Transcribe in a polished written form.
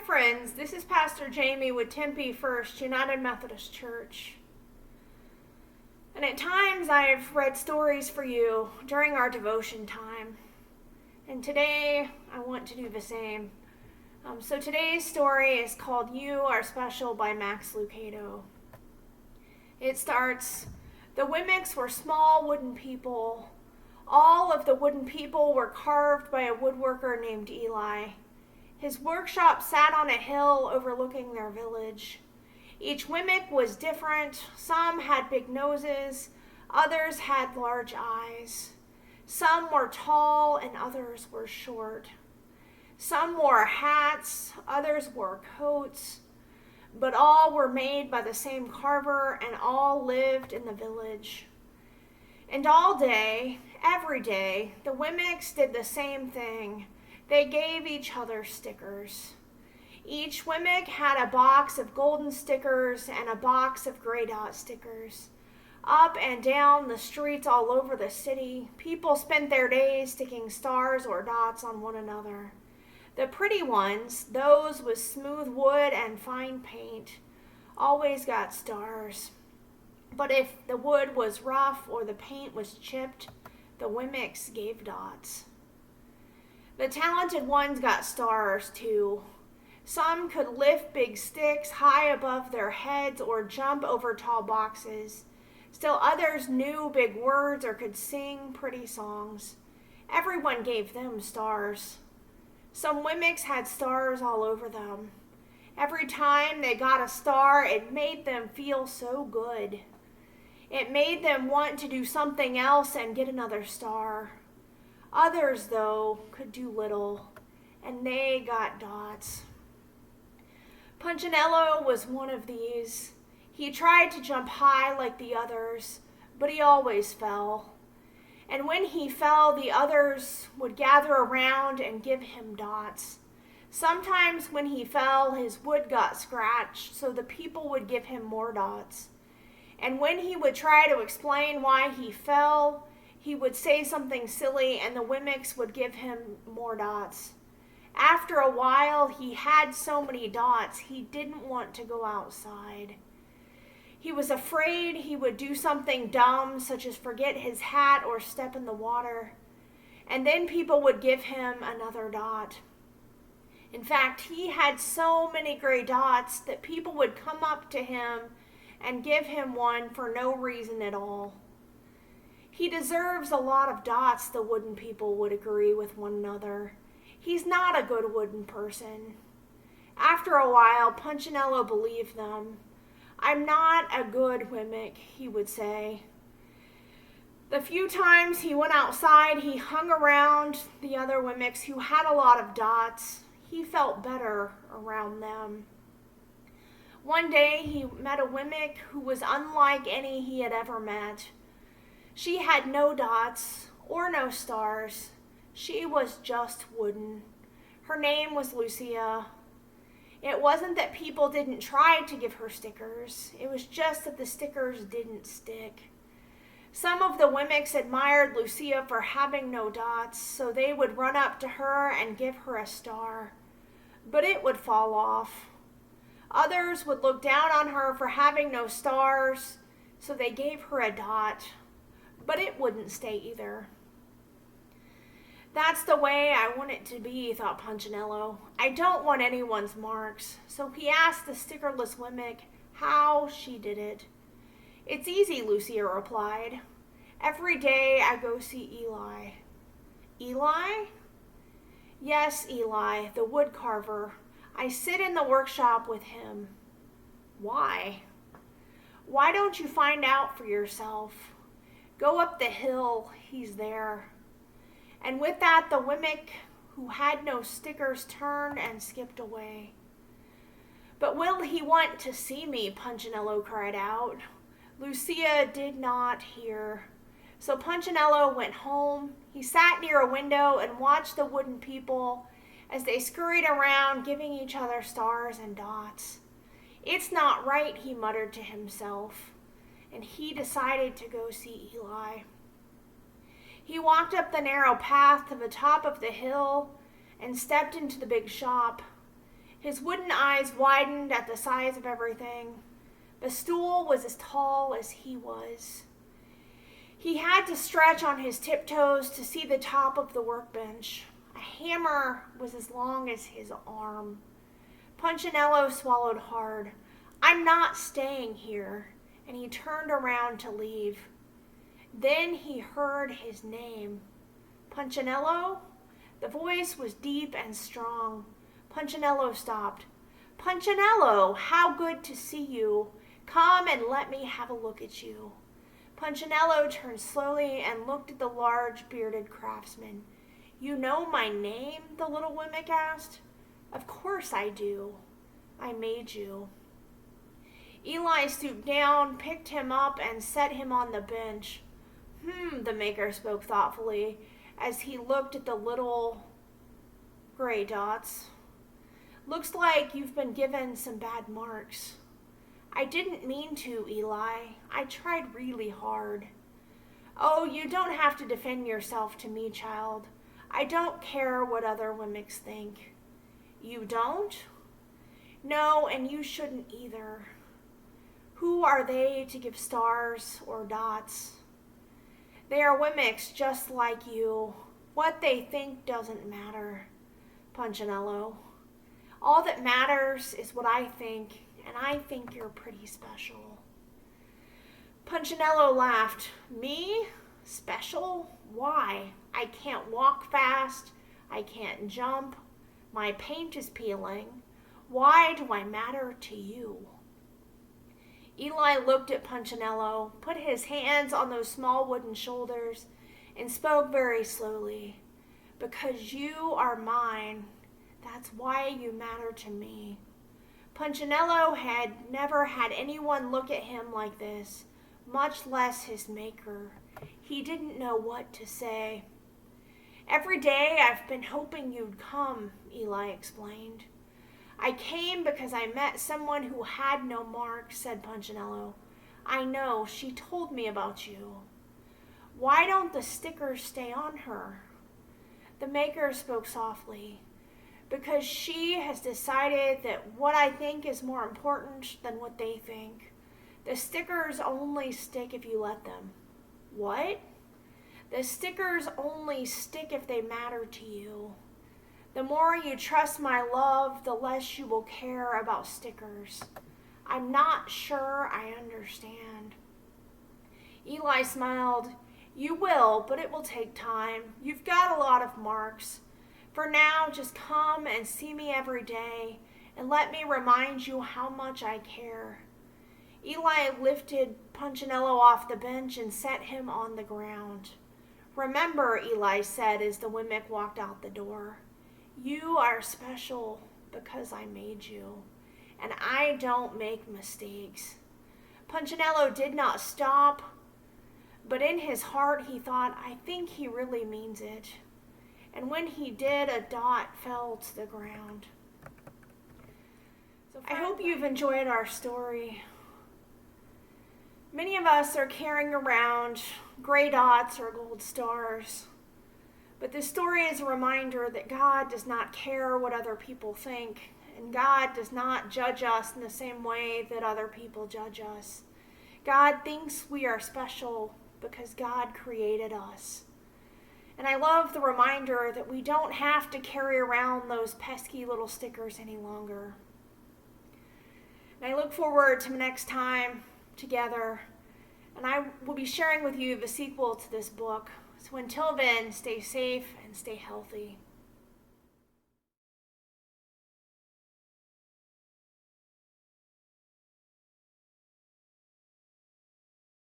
friends, this is Pastor Jamie with Tempe First United Methodist Church. And at times I've read stories for you during our devotion time. And today I want to do the same. So today's story is called You Are Special by Max Lucado. It starts, the Wimmicks were small wooden people. All of the wooden people were carved by a woodworker named Eli. His workshop sat on a hill overlooking their village. Each Wimmick was different. Some had big noses, others had large eyes. Some were tall and others were short. Some wore hats, others wore coats, but all were made by the same carver and all lived in the village. And all day, every day, the Wimmicks did the same thing. They gave each other stickers. Each Wimmick had a box of golden stickers and a box of gray dot stickers. Up and down the streets all over the city, people spent their days sticking stars or dots on one another. The pretty ones, those with smooth wood and fine paint, always got stars. But if the wood was rough or the paint was chipped, the Wimmicks gave dots. The talented ones got stars, too. Some could lift big sticks high above their heads or jump over tall boxes. Still others knew big words or could sing pretty songs. Everyone gave them stars. Some Wimmicks had stars all over them. Every time they got a star, it made them feel so good. It made them want to do something else and get another star. Others, though, could do little, and they got dots. Punchinello was one of these. He tried to jump high like the others, but he always fell. And when he fell, the others would gather around and give him dots. Sometimes when he fell, his wood got scratched, so the people would give him more dots. And when he would try to explain why he fell, he would say something silly and the Wimmicks would give him more dots. After a while, he had so many dots, he didn't want to go outside. He was afraid he would do something dumb, such as forget his hat or step in the water. And then people would give him another dot. In fact, he had so many gray dots that people would come up to him and give him one for no reason at all. He deserves a lot of dots, the wooden people would agree with one another. He's not a good wooden person. After a while, Punchinello believed them. I'm not a good Wimmick, he would say. The few times he went outside, he hung around the other Wimmicks who had a lot of dots. He felt better around them. One day he met a Wimmick who was unlike any he had ever met. She had no dots or no stars. She was just wooden. Her name was Lucia. It wasn't that people didn't try to give her stickers. It was just that the stickers didn't stick. Some of the Wimmicks admired Lucia for having no dots, so they would run up to her and give her a star. But it would fall off. Others would look down on her for having no stars, so they gave her a dot. But it wouldn't stay either. That's the way I want it to be, thought Punchinello. I don't want anyone's marks. So he asked the stickerless Wimmick how she did it. It's easy, Lucia replied. Every day I go see Eli. Eli? Yes, Eli, the wood carver. I sit in the workshop with him. Why? Why don't you find out for yourself? Go up the hill, he's there. And with that, the Wimmick who had no stickers turned and skipped away. But will he want to see me? Punchinello cried out. Lucia did not hear. So Punchinello went home. He sat near a window and watched the wooden people as they scurried around, giving each other stars and dots. It's not right, he muttered to himself. And he decided to go see Eli. He walked up the narrow path to the top of the hill and stepped into the big shop. His wooden eyes widened at the size of everything. The stool was as tall as he was. He had to stretch on his tiptoes to see the top of the workbench. A hammer was as long as his arm. Punchinello swallowed hard. "I'm not staying here," and he turned around to leave. Then he heard his name. "Punchinello?" The voice was deep and strong. Punchinello stopped. "Punchinello, how good to see you. Come and let me have a look at you." Punchinello turned slowly and looked at the large bearded craftsman. "You know my name?" the little mimic asked. "Of course I do. I made you." Eli stooped down, picked him up, and set him on the bench. The maker spoke thoughtfully as he looked at the little gray dots. "Looks like you've been given some bad marks." "I didn't mean to, Eli. I tried really hard." "Oh, you don't have to defend yourself to me, child. I don't care what other mimics think." "You don't?" "No, and you shouldn't either. Who are they to give stars or dots? They are mimics just like you. What they think doesn't matter, Punchinello. All that matters is what I think, and I think you're pretty special." Punchinello laughed. "Me? Special? Why? I can't walk fast. I can't jump. My paint is peeling. Why do I matter to you?" Eli looked at Punchinello, put his hands on those small wooden shoulders, and spoke very slowly. "Because you are mine. That's why you matter to me." Punchinello had never had anyone look at him like this, much less his maker. He didn't know what to say. "Every day I've been hoping you'd come," Eli explained. "I came because I met someone who had no marks," said Punchinello. "I know, she told me about you." "Why don't the stickers stay on her?" The maker spoke softly. "Because she has decided that what I think is more important than what they think. The stickers only stick if you let them." "What?" "The stickers only stick if they matter to you. The more you trust my love, the less you will care about stickers. I'm not sure I understand." Eli smiled. "You will, but it will take time. You've got a lot of marks. For now, just come and see me every day, and let me remind you how much I care." Eli lifted Punchinello off the bench and set him on the ground. "Remember," Eli said as the mimic walked out the door, "you are special because I made you, and I don't make mistakes." Punchinello did not stop, but in his heart he thought, "I think he really means it." And when he did, a dot fell to the ground. I hope you've enjoyed our story. Many of us are carrying around gray dots or gold stars. But this story is a reminder that God does not care what other people think, and God does not judge us in the same way that other people judge us. God thinks we are special because God created us. And I love the reminder that we don't have to carry around those pesky little stickers any longer. And I look forward to next time together, and I will be sharing with you the sequel to this book. So until then, stay safe and stay healthy.